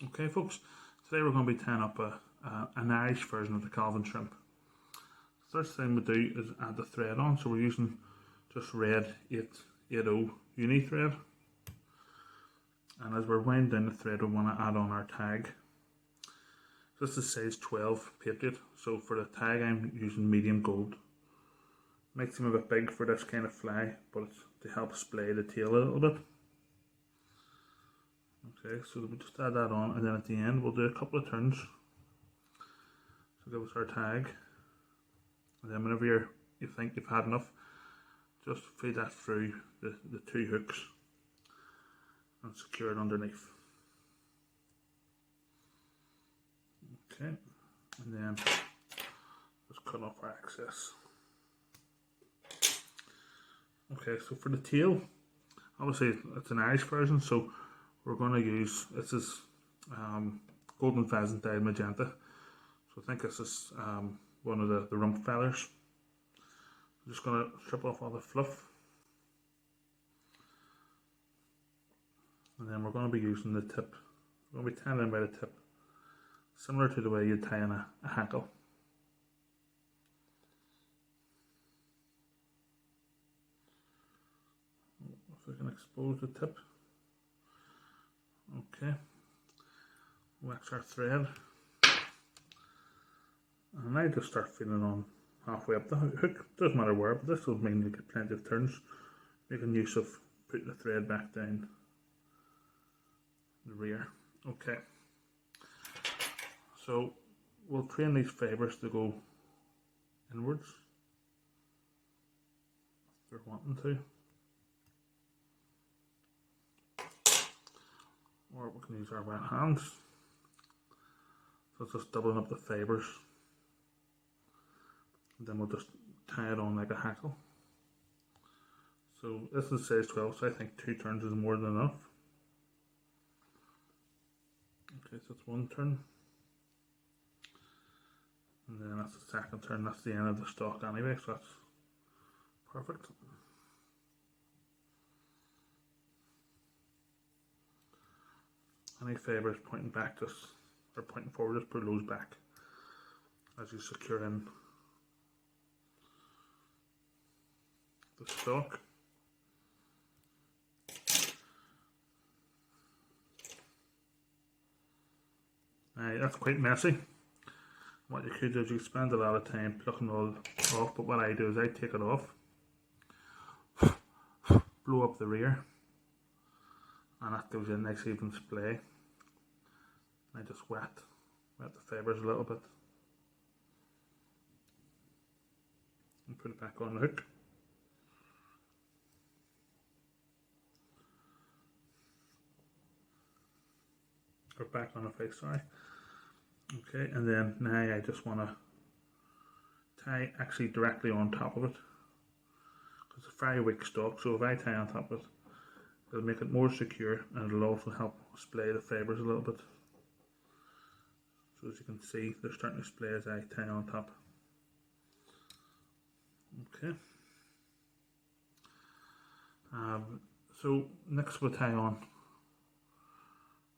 Okay folks, today we're going to be tying up an Irish version of the Calvin shrimp. First thing we do is add the thread on, so we're using just red 880 uni thread. And as we're winding down the thread, we want to add on our tag. So this is size 12 Patriot, so for the tag I'm using medium gold. Might seem a bit big for this kind of fly, but it's to help splay the tail a little bit. Okay, so we'll just add that on, and then at the end we'll do a couple of turns. So give us our tag, and then whenever you think you've had enough, just feed that through the two hooks and secure it underneath. Okay, and then just cut off our excess. Okay, so for the tail, obviously it's an Irish version, so we're going to use, this is golden pheasant dyed magenta. So I think this is one of the rump feathers. I'm just going to strip off all the fluff. And then we're going to be using the tip. We're going to be tying in by the tip, similar to the way you tie in a hackle. If we can expose the tip. Okay, wax our thread, and I just start feeling on halfway up the hook. Doesn't matter where, but this will mean we get plenty of turns, making use of putting the thread back down the rear. Okay, so we'll train these fibres to go inwards if we're wanting to. Or we can use our wet hands. So it's just doubling up the fibres. And then we'll just tie it on like a hackle. So this is size 12, so I think 2 turns is more than enough. Okay, so it's 1 turn. And then that's the second turn, that's the end of the stalk anyway, so that's perfect. Any fibres pointing back or pointing forward, just pull those back as you secure in the stalk. That's quite messy. What you could do is you spend a lot of time plucking all off, but what I do is I take it off, blow up the rear, and that gives you a nice even splay. I just wet the fibres a little bit and put it back on the hook. Or back on the face, sorry. Okay, and then now I just want to tie actually directly on top of it, because it's a very weak stalk, so if I tie on top of it, it'll make it more secure, and it'll also help splay the fibres a little bit. So as you can see, they're starting to splay as I tie on top. Okay. So next we'll tie on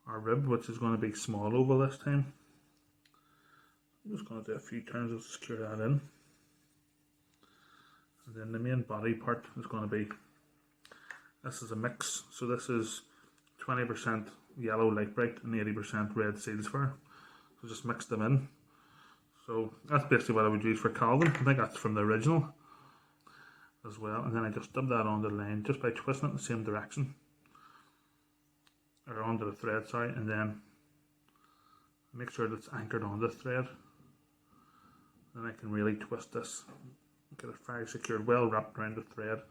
our rib, which is going to be small oval this time. I'm just going to do a few turns to secure that in. And then the main body part is going to be, this is a mix, so this is 20% yellow lite brite and 80% red seals fur. So just mix them in. So that's basically what I would use for Calvin. I think that's from the original as well. And then I just dub that onto the line just by twisting it in the same direction. Or onto the thread, sorry, and then make sure that it's anchored on the thread. Then I can really twist this, get it very secured, well wrapped around the thread,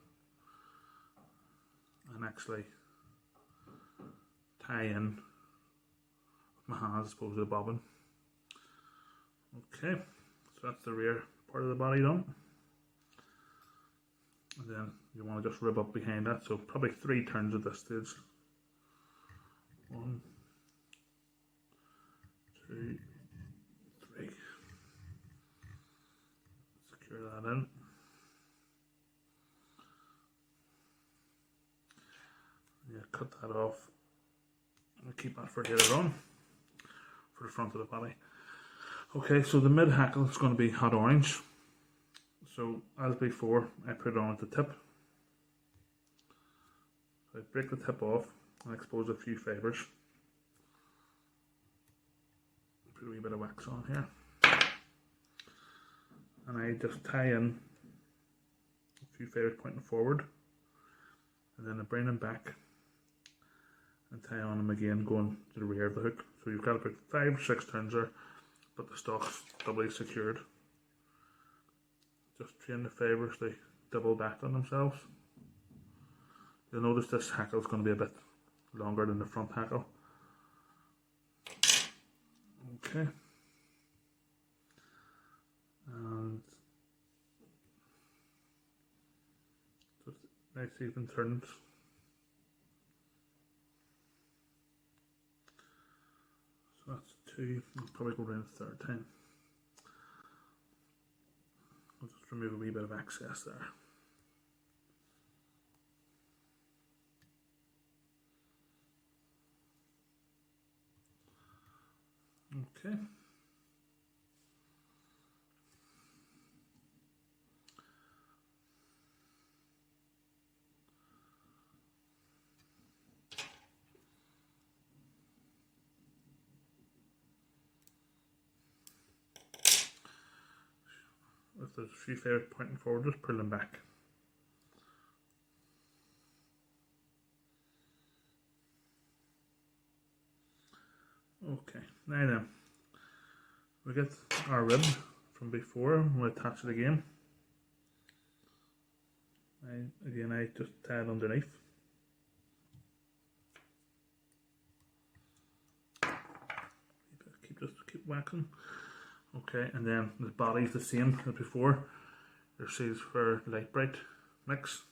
and actually tie in with my hands as opposed to the bobbin. Okay, so that's the rear part of the body done. And then you want to just rib up behind that, so probably 3 turns at this stage. 1, 2, 3. Secure that in. Yeah, cut that off. We'll keep that for later on. for the front of the body. Okay, so the mid hackle is going to be hot orange. So as before, I put it on at the tip. So I break the tip off and expose a few fibres. Put a wee bit of wax on here. And I just tie in a few fibres pointing forward. And then I bring them back and tie on them again going to the rear of the hook. So you've got about 5 or 6 turns there, but the stock's doubly secured. Just train the fibres to double back on themselves. You'll notice this hackle is going to be a bit longer than the front hackle. Okay. And just nice even turns. So that's 2. I'll probably go around the 3rd time. I'll just remove a wee bit of excess there. Okay. If there's a few fibres pointing forward, just pull them back. Okay, now then, we get our rib from before and we'll attach it again. I just tie it underneath. Keep whacking. Okay, and then the body's the same as before. Your seeds for light brite mix.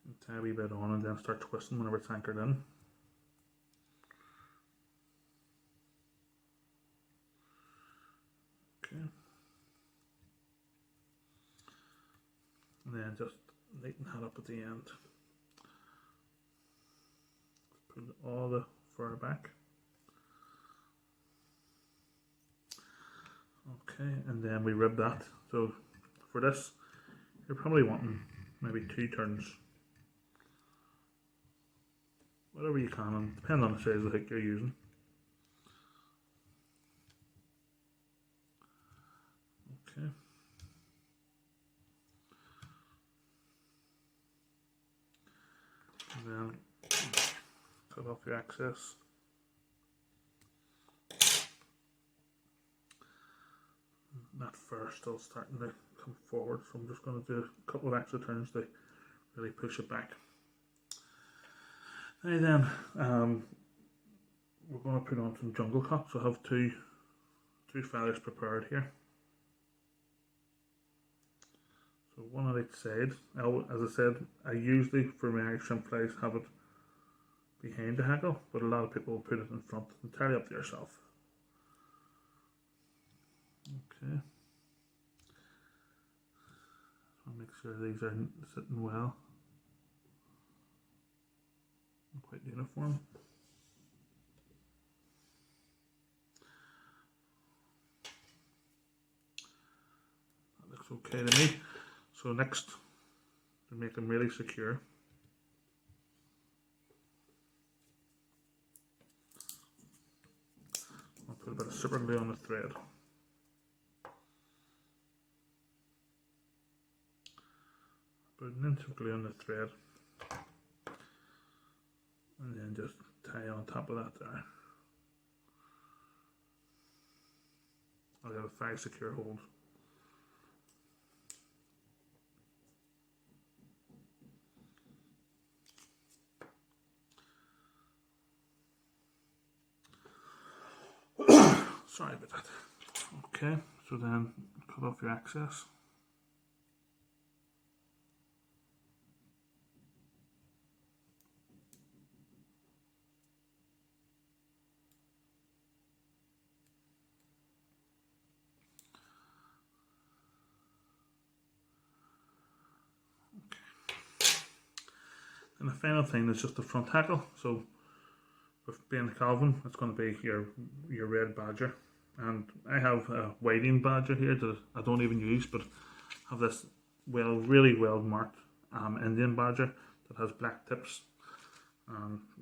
And tie a wee bit on and then start twisting whenever it's anchored in. Okay. And then just lighten that up at the end. Put all the fur back. Okay, and then we rib that. So for this, you're probably wanting maybe 2 turns. Whatever you can, and depending on the size of the hook you're using. Okay. And then cut off your excess. That fur still starting to come forward, so I'm just going to do a couple of extra turns to really push it back. Now then, we're going to put on some jungle cuts. So I have two feathers prepared here. So one on each side. Now, as I said, I usually for my Irish shrimp flies have it behind the hackle, but a lot of people will put it in front. Entirely up to yourself. Okay. So make sure these are sitting well. Quite uniform. That looks okay to me. So next, to make them really secure, I'll put a bit of super glue on the thread. Put an inch of glue on the thread. And then just tie on top of that there. I'll have 5 secure holes. Sorry about that. Okay, so then cut off your excess. And the final thing is just the front hackle. So with being Calvin, it's going to be your red badger. And I have a whiting badger here that I don't even use, but I have this really well marked Indian badger that has black tips.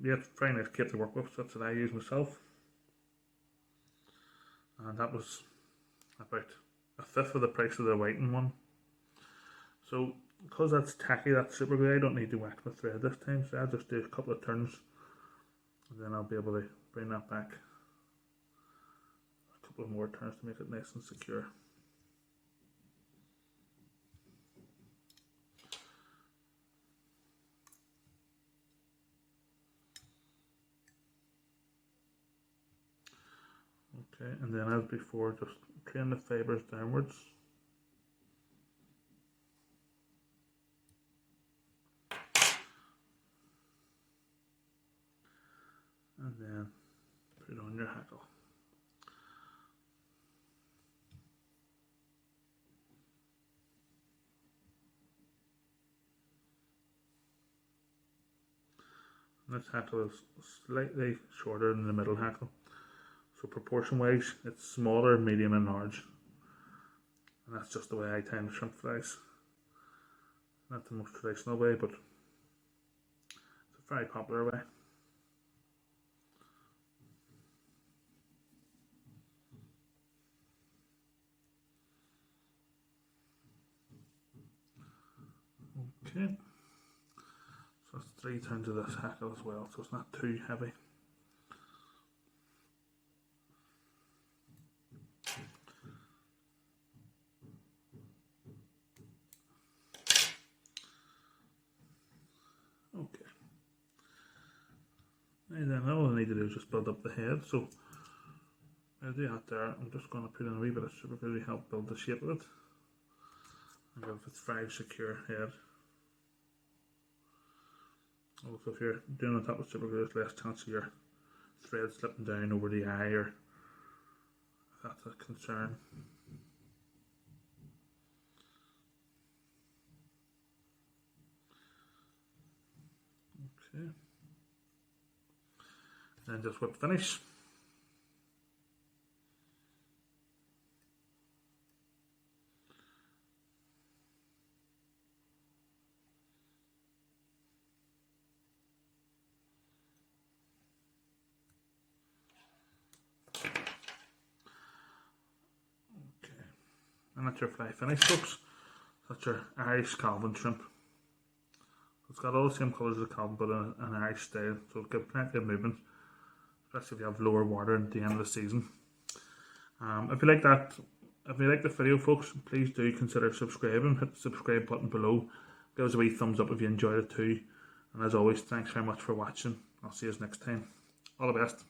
Yeah, it's very nice kit to work with. So that's what I use myself. And that was about a fifth of the price of the whiting one. So because that's tacky, that's super glue, I don't need to wax my thread this time, so I'll just do a couple of turns and then I'll be able to bring that back a couple of more turns to make it nice and secure. Okay, and then as before, just train the fibres downwards. And then put it on your hackle. And this hackle is slightly shorter than the middle hackle. So proportion wise, it's smaller, medium and large. And that's just the way I time shrimp flies. Not the most traditional way, but it's a very popular way. Okay, so that's 3 turns of this hackle as well, so it's not too heavy. Okay, and then all I need to do is just build up the head, so I'll do that there. I'm just going to put in a wee bit of super glue to help build the shape of it. And give it a very secure head. Also, if you're doing it that with super glue, there's less chance of your thread slipping down over the eye, or if that's a concern. Okay. And just whip finish. And that's your fly finish, folks. That's your Irish Calvin shrimp. It's got all the same colours as the Calvin, but in an Irish style, so it'll give plenty of movement, especially if you have lower water at the end of the season. If you like the video, folks, please do consider subscribing. Hit the subscribe button below. Give us a wee thumbs up if you enjoyed it too. And as always, thanks very much for watching. I'll see you next time. All the best.